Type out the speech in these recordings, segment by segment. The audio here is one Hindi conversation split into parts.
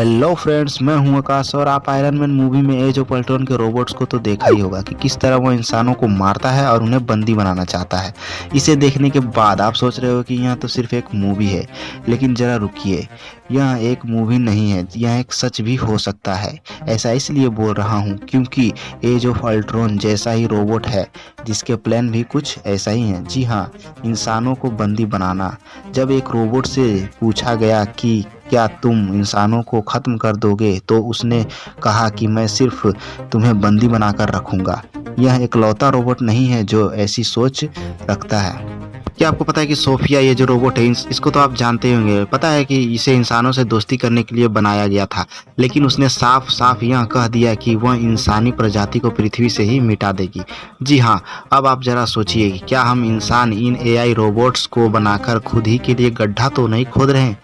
हेलो फ्रेंड्स, मैं हूं आकाश और आप आयरन मैन मूवी में एज ऑफ अल्ट्रॉन के रोबोट्स को तो देखा ही होगा कि किस तरह वो इंसानों को मारता है और उन्हें बंदी बनाना चाहता है। इसे देखने के बाद आप सोच रहे हो कि यह तो सिर्फ एक मूवी है, लेकिन जरा रुकिए, यह एक मूवी नहीं है, यह एक सच भी हो सकता है। ऐसा इसलिए बोल रहा हूँ क्योंकि एज ऑफ अल्ट्रॉन जैसा ही रोबोट है जिसके प्लान भी कुछ ऐसा ही है। जी हाँ, इंसानों को बंदी बनाना। जब एक रोबोट से पूछा गया कि क्या तुम इंसानों को ख़त्म कर दोगे, तो उसने कहा कि मैं सिर्फ तुम्हें बंदी बनाकर रखूंगा। यह इकलौता रोबोट नहीं है जो ऐसी सोच रखता है। क्या आपको पता है कि सोफिया ये जो रोबोट है इसको तो आप जानते ही होंगे। पता है कि इसे इंसानों से दोस्ती करने के लिए बनाया गया था, लेकिन उसने साफ साफ यह कह दिया कि वह इंसानी प्रजाति को पृथ्वी से ही मिटा देगी। जी हाँ, अब आप जरा सोचिए कि क्या हम इंसान इन एआई रोबोट्स को बनाकर खुद ही के लिए गड्ढा तो नहीं खोद रहे हैं।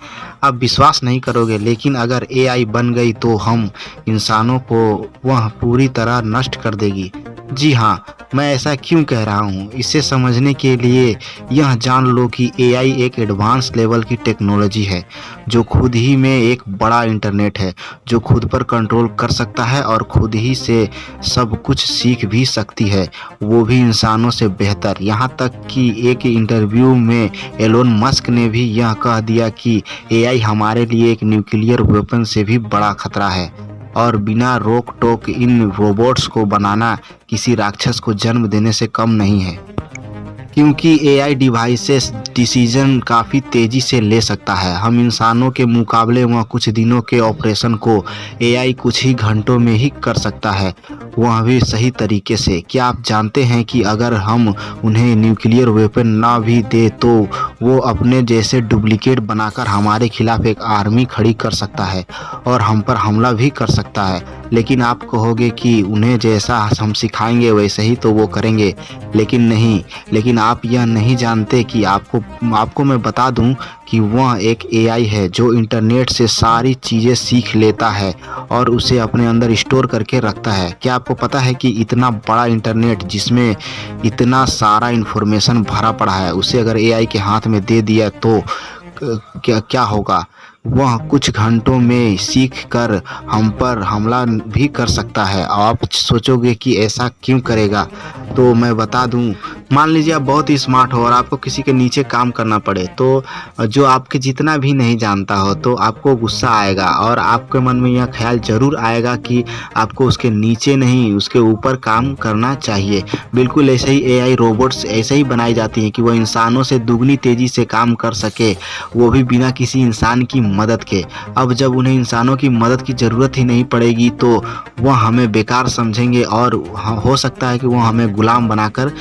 आप विश्वास नहीं करोगे, लेकिन अगर एआई बन गई तो हम इंसानों को वह पूरी तरह नष्ट कर देगी। जी हाँ, मैं ऐसा क्यों कह रहा हूँ, इसे समझने के लिए यह जान लो कि एआई एक एडवांस लेवल की टेक्नोलॉजी है जो खुद ही में एक बड़ा इंटरनेट है, जो खुद पर कंट्रोल कर सकता है और खुद ही से सब कुछ सीख भी सकती है, वो भी इंसानों से बेहतर। यहाँ तक कि एक इंटरव्यू में एलोन मस्क ने भी यह कह दिया कि एआई हमारे लिए एक न्यूक्लियर वेपन से भी बड़ा खतरा है और बिना रोक टोक इन रोबोट्स को बनाना किसी राक्षस को जन्म देने से कम नहीं है। क्योंकि एआई डिवाइसेस डिसीजन काफ़ी तेज़ी से ले सकता है। हम इंसानों के मुकाबले वह कुछ दिनों के ऑपरेशन को एआई कुछ ही घंटों में ही कर सकता है, वह भी सही तरीके से। क्या आप जानते हैं कि अगर हम उन्हें न्यूक्लियर वेपन ना भी दे तो वो अपने जैसे डुप्लीकेट बनाकर हमारे खिलाफ एक आर्मी खड़ी कर सकता है और हम पर हमला भी कर सकता है। लेकिन आप कहोगे कि उन्हें जैसा हम सिखाएंगे वैसे ही तो वो करेंगे, लेकिन नहीं। लेकिन आप यह नहीं जानते कि आपको मैं बता दूं कि वह एक एआई है जो इंटरनेट से सारी चीज़ें सीख लेता है और उसे अपने अंदर स्टोर करके रखता है। क्या आपको पता है कि इतना बड़ा इंटरनेट जिसमें इतना सारा इन्फॉर्मेशन भरा पड़ा है, उसे अगर एआई के हाथ में दे दिया तो क्या होगा? वह कुछ घंटों में सीख कर हम पर हमला भी कर सकता है। आप सोचोगे कि ऐसा क्यों करेगा, तो मैं बता दूं। मान लीजिए आप बहुत ही स्मार्ट हो और आपको किसी के नीचे काम करना पड़े, तो जो आपके जितना भी नहीं जानता हो तो आपको गुस्सा आएगा और आपके मन में यह ख्याल ज़रूर आएगा कि आपको उसके नीचे नहीं उसके ऊपर काम करना चाहिए। बिल्कुल ऐसे ही एआई रोबोट्स ऐसे ही बनाई जाती हैं कि वह इंसानों से दुगनी तेज़ी से काम कर सके, वो भी बिना किसी इंसान की मदद के। अब जब उन्हें इंसानों की मदद की ज़रूरत ही नहीं पड़ेगी तो वह हमें बेकार समझेंगे और हो सकता है कि वह हमें गुलाम बनाकर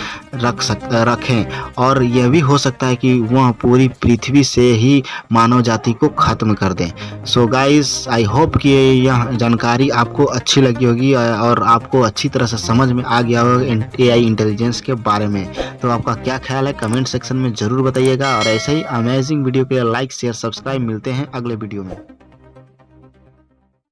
रखें, और यह भी हो सकता है कि वह पूरी पृथ्वी से ही मानव जाति को ख़त्म कर दें। सो गाइस, आई होप कि यह जानकारी आपको अच्छी लगी होगी और आपको अच्छी तरह से समझ में आ गया होगा एआई इंटेलिजेंस के बारे में। तो आपका क्या ख्याल है कमेंट सेक्शन में ज़रूर बताइएगा, और ऐसे ही अमेजिंग वीडियो के लिए लाइक शेयर सब्सक्राइब। मिलते हैं अगले वीडियो में।